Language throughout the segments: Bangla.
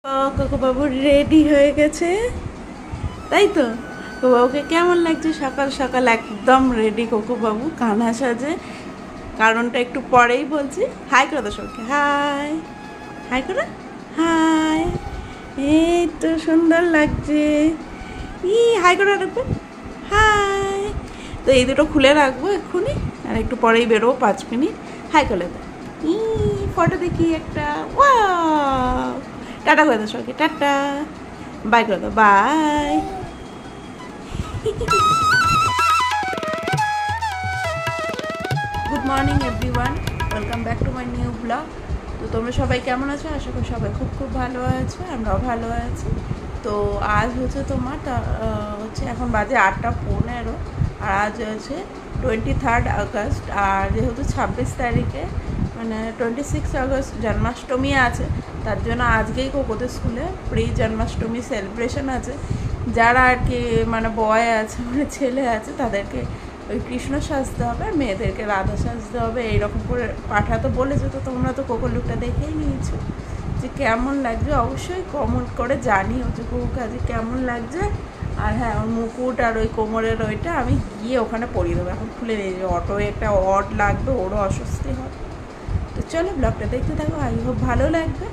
কোকো বাবু রেডি হয়ে গেছে, তাই তো? কোকো বাবুকে কেমন লাগছে? সকাল সকাল একদম রেডি কোকো বাবু, কানা সাজে। কারণটা একটু পরেই বলছি। হাই করে দাও সবাইকে, হাই হাই করে, হাই। এই তো সুন্দর লাগছে। হাই করে রাখবে, হাই। তো এই দুটো খুলে রাখবো এক্ষুনি, আর একটু পরেই বেরোবো 5 মিনিট। হাই করে দাও। ফটো দেখি একটা, ওয়াও। টাটা করে দাও সবাইকে, টাটা। বাই করে দাও, bye. Good morning everyone, welcome back to my new blog. তো তোমরা সবাই কেমন আছো? আশা করি সবাই খুব খুব ভালো আছো, আমরাও ভালো আছি। তো আজ হচ্ছে তোমার হচ্ছে এখন বাজে 8:15, আর আজ হচ্ছে 23 আগস্ট। আর যেহেতু 26 তারিখে মানে 26 আগস্ট জন্মাষ্টমী আছে, তার জন্য আজকেই কোকোদের স্কুলে প্রি জন্মাষ্টমী সেলিব্রেশন আছে। যারা আর কি মানে বয় আছে, মানে ছেলে আছে, তাদেরকে ওই কৃষ্ণ সাজতে হবে, আর মেয়েদেরকে রাধা সাজতে হবে, এইরকম করে পাঠাতে বলেছে। তো তোমরা তো কোকো লুকটা দেখেই নিয়েছো যে কেমন লাগছে, অবশ্যই কমেন্ট করে জানিও যে কোকোকে আজকে কেমন লাগছে। আর হ্যাঁ, ওর মুকুট আর ওই কোমরের ওইটা আমি গিয়ে ওখানে পরিয়ে দেবো, এখন খুলে নিয়ে যাবো। অটোয় একটা অড লাগবে, ওরও অস্বস্তি হবে। তো চলো ব্লগটা দেখতে থাকো, আই হোপ ভালো লাগবে।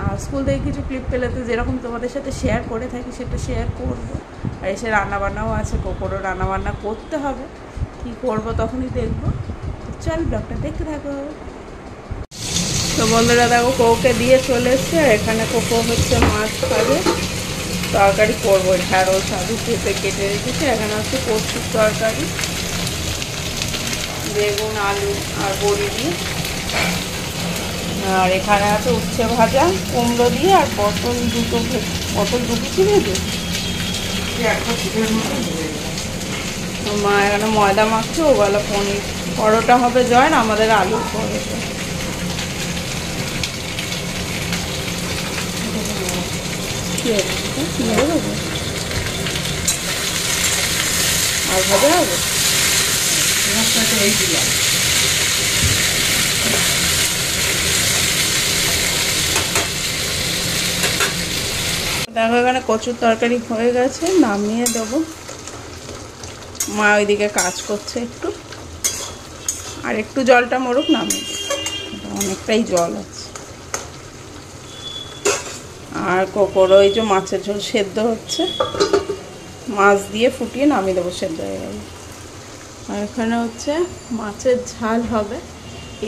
আর স্কুল থেকে কিছু ক্লিপ পেলে তো যেরকম তোমাদের সাথে শেয়ার করে থাকি সেটা শেয়ার করবো। আর এসে রান্নাবান্নাও আছে, কোকোরও রান্নাবান্না করতে হবে, কী করবো তখনই দেখবো। তো চল ব্লগটা দেখতে থাকো। তো বন্ধুরা দেখো, কোকোকে দিয়ে চলে এসছে, আর এখানে কোকো হচ্ছে মাছ খাবে, তরকারি করবো। ঢ্যাঁড়স আলু পেঁপে কেটে রেখেছি, এখানে হচ্ছে কচুর তরকারি, বেগুন আলু আর বড়ি দিয়ে। আর এখানে আছে উচ্ছে ভাজা কুমড়ো দিয়ে, আর পটল দুটো ছিল যে মা এখানে ময়দা মাখছে, ওবেলা পনির পরোটা হবে জয়েন, আমাদের আলুর পরোটা। আর ভাজা হবে দেখো, এখানে কচুর তরকারি হয়ে গেছে, নামিয়ে দেবো। মা ওইদিকে কাজ করছে একটু, আর একটু জলটা মরুক, নামিয়ে দেবো, অনেকটাই জল আছে। আর কোকোর ওই যে মাছের ঝোল সেদ্ধ হচ্ছে, মাছ দিয়ে ফুটিয়ে নামিয়ে দেবো, সেদ্ধ হয়ে গেল। আর এখানে হচ্ছে মাছের ঝাল হবে।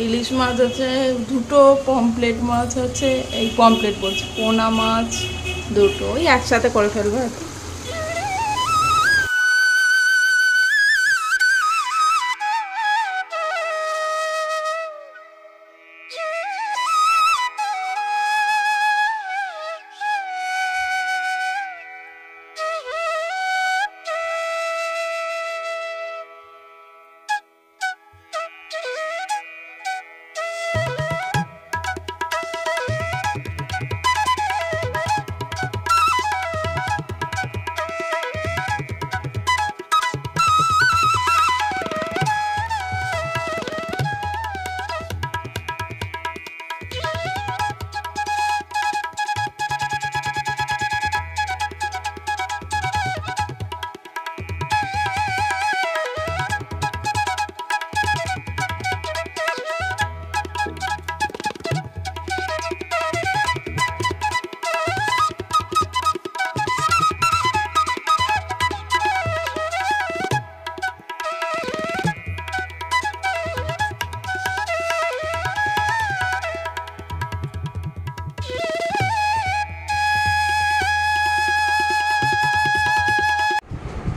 ইলিশ মাছ আছে দুটো, পমপ্লেট মাছ আছে, এই পমপ্লেট বলছি, পোনা মাছ দুটো, ওই একসাথে করে ফেলবো আর কি।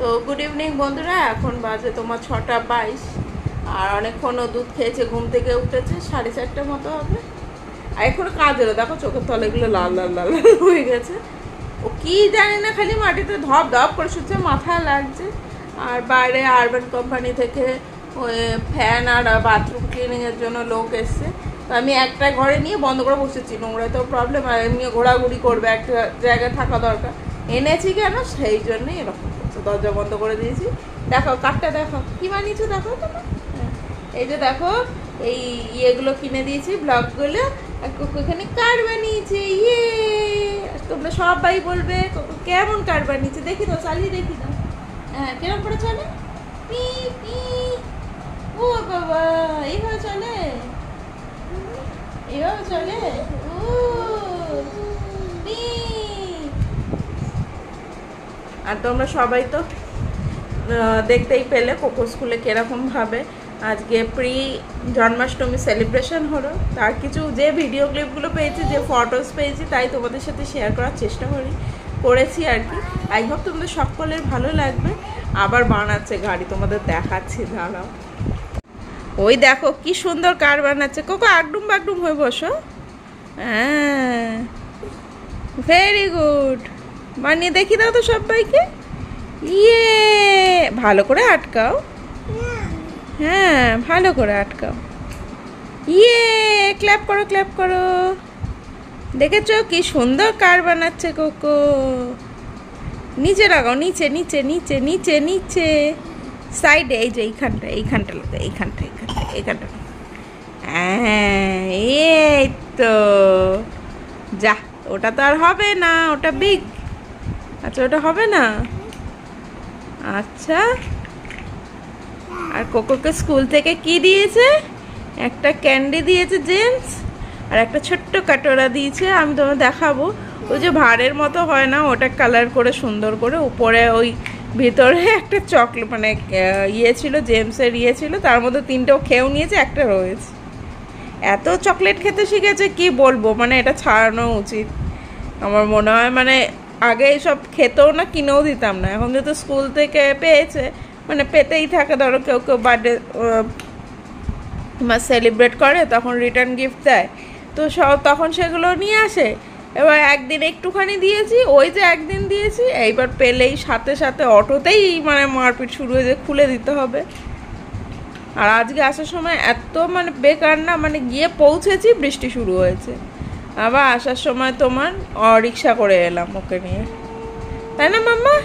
তো গুড ইভিনিং বন্ধুরা, এখন বাজে তোমার 6:22, আর অনেকক্ষণও দুধ খেয়েছে, ঘুম থেকে উঠেছে 4:30 মতো হবে। আর এখন কাজ হলো, দেখো চোখের তলেগুলো লাল লাল লাল হয়ে গেছে। ও কি জানি না, খালি মাটিতে ধপ ধপ করে শুচ্ছে, মাথা লাগছে। আর বাইরে আরবান কোম্পানি থেকে ওই ফ্যান আর বাথরুম ক্লিনিংয়ের জন্য লোক এসছে। তো আমি একটা ঘরে নিয়ে বন্ধ করে বসেছি, নোংরা তো প্রবলেম, আর এমনি ঘোরাঘুরি করবে, একটা জায়গায় থাকা দরকার। এনেছি কেন, সেই জন্যই এরকম। দরজা বন্ধ করে দিয়েছি। দেখো কাঠটা, দেখো কি বানিয়েছো, দেখো তোমার। এই যে দেখো, এই ইয়েগুলো কিনে দিয়েছি, ব্লকগুলো, এখানে কার্ড বানিয়েছে। ইয়ে, তো সবাই বলবে কোকো কেমন কার বানিয়েছে। দেখি তো, চালিয়ে দেখি তো। হ্যাঁ, কেরম করে চলে? P P. ও বাবা, এইভাবে চলে? এইভাবে চলে? O P. আর তোমরা সবাই তো দেখতেই পেলে কোকো স্কুলে কিরকম ভাবে আজকে প্রি জন্মাষ্টমী সেলিব্রেশন হলো। তার কিছু যে ভিডিও ক্লিপগুলো পেয়েছি, যে ফটোস পেয়েছি, তাই তোমাদের সাথে শেয়ার করার চেষ্টা করেছি আর কি। আই হোপ তোমাদের সকলের ভালো লাগবে। আবার বানাচ্ছে গাড়ি, তোমাদের দেখাচ্ছি, দাঁড়াও। ওই দেখো কি সুন্দর কার বানাচ্ছে। কোকো আগডুম বাগডুম হয়ে বসো। হ্যাঁ, ভেরি গুড। বানিয়ে দেখি দাও তো সবাইকে। ইয়ে, ভালো করে আটকাও। হ্যাঁ, ভালো করে আটকাও। ইয়ে, ক্ল্যাপ করো, ক্ল্যাপ করো। দেখেছো কি সুন্দর কার বানাচ্ছে কোকো। নিচে লাগাও, নিচে নিচে নিচে নিচে নিচে, সাইডে, এই যে এইখানটা লাগা, এইখানটা। হ্যাঁ, এই তো। যা, ওটা তো আর হবে না, ওটা বিগ। আচ্ছা, ওটা হবে না। আচ্ছা, আর কোকোকে স্কুল থেকে কি দিয়েছে? একটা ক্যান্ডি দিয়েছে জেমস, আর একটা ছোট্ট কাটোরা দিয়েছে। আমি তোমাকে দেখাবো। ওই যে ভাঁড়ের মতো হয় না, ওটা কালার করে সুন্দর করে উপরে ওই ভিতরে একটা চকলেট মানে ইয়ে ছিল, জেমসের ইয়ে ছিল, তার মধ্যে 3টেও খেয়েও নিয়েছে, একটা রয়েছে। এত চকলেট খেতে শিখেছে কি বলবো, মানে এটা ছাড়ানো উচিত আমার মনে হয়। মানে আগে এইসব খেতেও না, কিনেও দিতাম না। এখন যেহেতু স্কুল থেকে পেয়েছে, মানে পেতেই থাকে। ধরো কেউ কেউ বার্থডে সেলিব্রেট করে, তখন রিটার্ন গিফট দেয়, তো তখন সেগুলো নিয়ে আসে। এবার একদিন একটুখানি দিয়েছি, ওই যে একদিন দিয়েছি, এইবার পেলেই সাথে সাথে অটোতেই মানে মারপিট শুরু হয়েছে, খুলে দিতে হবে। আর আজকে আসার সময় এত মানে বেকার না, মানে গিয়ে পৌঁছেছি, বৃষ্টি শুরু হয়েছে। আবার আসার সময় তোমার রিক্সা করে এলাম ওকে নিয়ে, তাই না মাম্মা?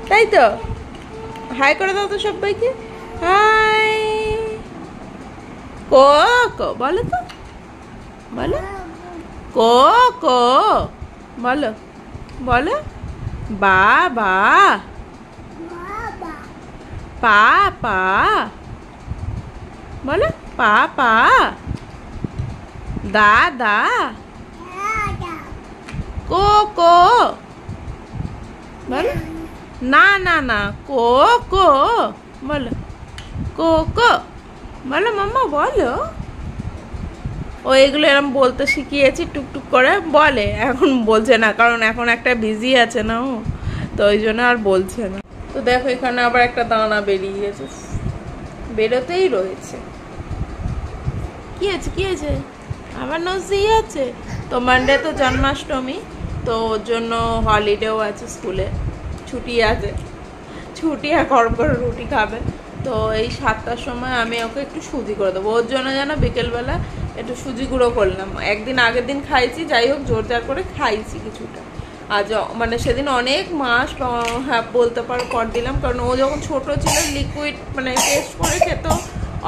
তাই তো। হাই করে দাও তো সবাইকে। হাই। কোকো বলো তো, বলো কোকো, বলো বলো। বাবা, পাপা, বলো পাপা। দাদা, কোকো, বলো। না না না, কোকো, বলো কোকো, বলো মাম্মা, বলো। ও এগুলো এরকম বলতে শিখিয়েছি, টুকটুক করে বলে। এখন বলছে না, কারণ এখন একটা বিজি আছে না ও, তো ওই জন্য আর বলছে না। তো দেখো এখানে আবার একটা দানা বেরিয়ে গেছে, বেরোতেই রয়েছে। কি আছে, কি আছে? আবার নজদি আছে। তো মানডে তো জন্মাষ্টমী, তো ওর জন্য হলিডেও আছে, স্কুলে ছুটি আছে। ছুটি আর গরম করে রুটি খাবে। তো এই 7টার সময় আমি ওকে একটু সুজি করে দেবো। ওর জন্য যেন বিকেলবেলা একটু সুজি গুঁড়ো করলাম। একদিন আগের দিন খাইছি, যাই হোক জোরজার করে খাইছি কিছুটা। আজ মানে সেদিন অনেক মাস, হ্যাঁ বলতে পারো, পর দিলাম। কারণ ও যখন ছোট ছিল, লিকুইড মানে টেস্ট করে খেত,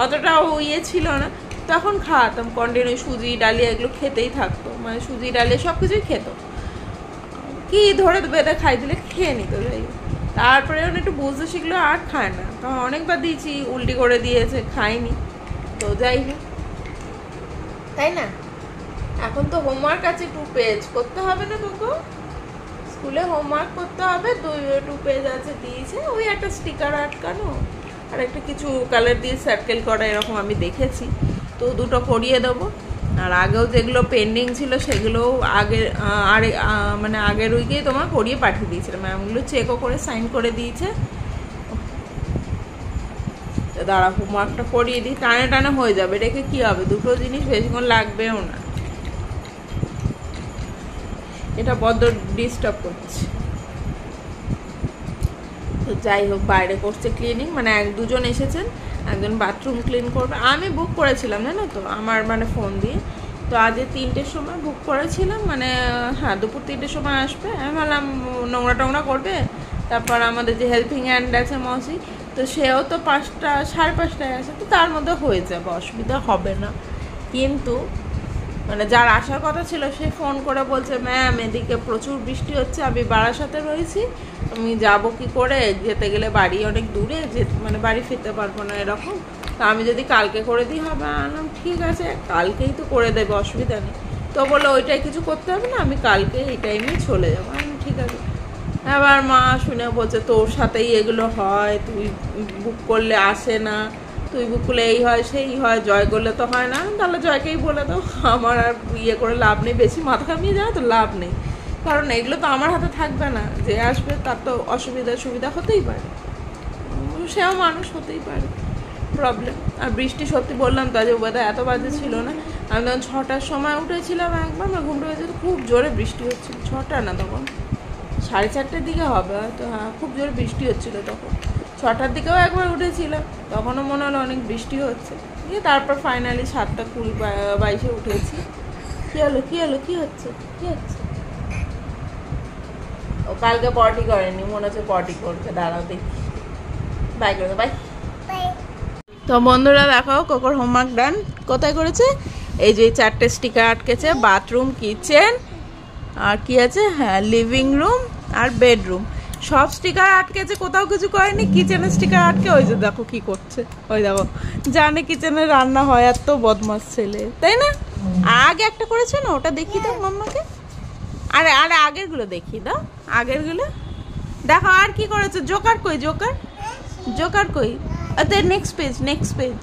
অতটা ইয়ে ছিল না। তখন খাওয়াতাম কন্টিনিউ, সুজি ডালিয়া এগুলো খেতেই থাকতো, মানে সুজি ডালিয়া সব কিছুই খেত। কি ধরে বেঁধে খাই দিলে খেয়ে নিত। যাই হোক, তারপরে একটু বুঝতে শিখলো, আর খায় না। তখন অনেকবার দিয়েছি, উল্টি করে দিয়েছে, খায়নি। তো যাই হোক, তাই না? এখন তো হোমওয়ার্ক আছে, 2 পেজ করতে হবে না তোকে? স্কুলে হোমওয়ার্ক করতে হবে, 2 পেজ আছে, দিয়েছে। ওই একটা স্টিকার আটকানো, আর একটা কিছু কালার দিয়ে সার্কেল করা, এরকম আমি দেখেছি। তো 2টো করিয়ে দেবো। আর আগেও যেগুলো পেন্ডিং ছিল সেগুলো মানে আগের উইকেই তোমার করিয়ে পাঠিয়ে দিয়েছিলাম। ম্যামগুলো চেকও করে সাইন করে দিয়েছে। দাঁড়া, হোমওয়ার্কটা করিয়ে দিই, টানে টানে হয়ে যাবে। রেখে কি হবে, 2টো জিনিস বেশিক্ষণ লাগবেও না। এটা বড্ড ডিস্টার্ব করছে। তো যাই হোক, বাইরে করছে ক্লিনিং, মানে 1-2জন এসেছেন, একজন বাথরুম ক্লিন করবে। আমি বুক করেছিলাম জানো তো, আমার মানে ফোন দিয়ে। তো আজ 3টের সময় বুক করেছিলাম, মানে হ্যাঁ দুপুর 3টের সময় আসবে। আমি ভাবলাম নোংরা টোংরা করবে। তারপর আমাদের যে হেল্পিং হ্যান্ড আছে মসি, তো সেও তো 5টা 5:30টায় আসে, তো তার মধ্যে হয়ে যাবে, অসুবিধা হবে না। কিন্তু মানে যার আসার কথা ছিল সে ফোন করে বলছে ম্যাম এদিকে প্রচুর বৃষ্টি হচ্ছে, আমি বারাসাতে রয়েছি, আমি যাব কি করে, যেতে গেলে বাড়ি অনেক দূরে, যে মানে বাড়ি ফিরতে পারবো না এরকম, তা আমি যদি কালকে করে দিই হবে। আনলাম ঠিক আছে, কালকেই তো করে দেবে, অসুবিধা নেই। তো বললো ওইটাই কিছু করতে হবে না, আমি কালকে এই টাইমেই চলে যাবো। আমি ঠিক আছে। এবার মা শুনে বলছে তোর সাথেই এগুলো হয়, তুই বুক করলে আসে না, তুই বুক করলে এই হয় সেই হয়, জয় করলে তো হয় না। তাহলে জয়কেই বলে দাও, আমার আর ইয়ে করে লাভ নেই, বেশি মাথা ঘামিয়ে যায় তো লাভ নেই, কারণ এগুলো তো আমার হাতে থাকবে না, যে আসবে তার তো অসুবিধা সুবিধা হতেই পারে, সেও মানুষ হতেই পারে, প্রবলেম। আর বৃষ্টি সত্যি বললাম তো, আজ ওয়েদার এত বাজে ছিল না। আমি তখন 6টার সময় উঠেছিলাম একবার, আমার ঘুমটা হয়েছে, খুব জোরে বৃষ্টি হচ্ছিল, 6টা না তখন 4:30টার দিকে হবে হয়তো, হ্যাঁ খুব জোরে বৃষ্টি হচ্ছিলো তখন। 6টার দিকেও একবার উঠেছিলাম, তখনও মনে হলো অনেক বৃষ্টি হচ্ছে, দিয়ে তারপর ফাইনালি 7:20-22 উঠেছি। কী হলো কী হলো কী হচ্ছে কী হচ্ছে? ও কালকে পটি করেনি, মনে হচ্ছে পটি করবে, দাঁড়াও দেখি। বাই করে বাই। তো বন্ধুরা দেখো কোকোর হোমওয়ার্ক ডান। কোথায় করেছে? এই যে 4টে স্টিকার আটকেছে, বাথরুম, কিচেন, আর কি আছে, হ্যাঁ লিভিং রুম আর বেডরুম, সব স্টিকার আটকেছে, কোথাও কিছু করেনি। কিচেনের স্টিকার আটকে ওই যে দেখো কি করছে, ওই দেখো, জানে কিচেনে রান্না হয়, এত বদমাস ছেলে, তাই না? আগে একটা করেছে না, ওটা দেখিয়ে দাও মাম্মাকে। আরে আরে আগেরগুলো দেখিয়ে দাও, আগেরগুলো দেখো। আর কি করেছে? জোকার কই, জোকার, জোকার কই? আরে next page, next page,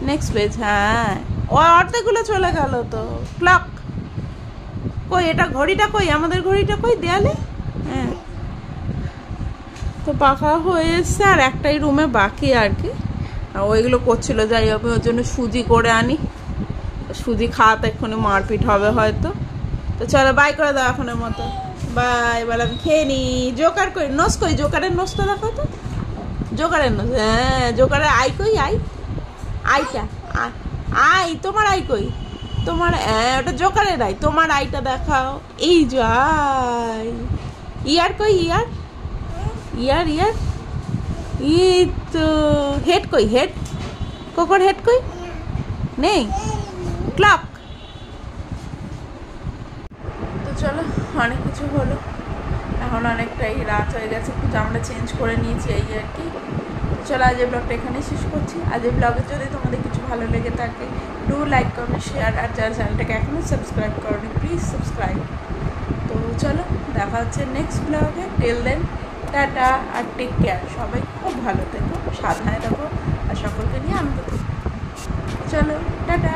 next page, হ্যাঁ ও অর্ধেকগুলো চলে গেল তো। ক্লক কই, এটা ঘড়িটা কই, আমাদের ঘড়িটা কই দেয়ালে, হ্যাঁ তো পাখা হয়ে এসছে, আর একটাই রুমে বাকি আর কি, ওইগুলো করছিল। যাই হবে, ওর জন্য সুজি করে আনি, সুজি খাওয়াতে এক্ষুনি মারপিট হবে হয়তো। তো চলো বাই করে দাও এখনের মতো, বাই। বলে আমি খেয়ে নি। জোকার কই, নোস কই, জোকারের নোসটা দেখো তো, জোকারের নোস, হ্যাঁ জোকারের আই কই, আই, আইটা, আই তোমার আই কই, তোমার, হ্যাঁ ওটা জোকারের আই, তোমার আইটা দেখাও, এই যে আই। ইয়ার কই, ইয়ার, ইয়ার ইয়ার, এই তো। হেড কই, হেড, কোকোর হেড কই, নেই। ক্লক। তো চলো, অনেক কিছু হলো, এখন অনেকটাই রাত হয়ে গেছে, জামাটা চেঞ্জ করে নিয়েছি এই আর কি। চলো আজকের ব্লগটা এখানেই শেষ করছি। আজকের ব্লগে যদি তোমাদের কিছু ভালো লেগে থাকে, ডু লাইক, কমেন্ট, শেয়ার, আর যারা চ্যানেলটাকে এখনও সাবস্ক্রাইব করোনি প্লিজ সাবস্ক্রাইব। তো চলো দেখা হচ্ছে নেক্সট ব্লগে, টিল দেন টাটা, আর টেক কেয়ার, সবাই খুব ভালো থেকো, সাবধানে থাকো, আর সকলকে নিয়ে আনন্দ থাকো। চলো টাটা।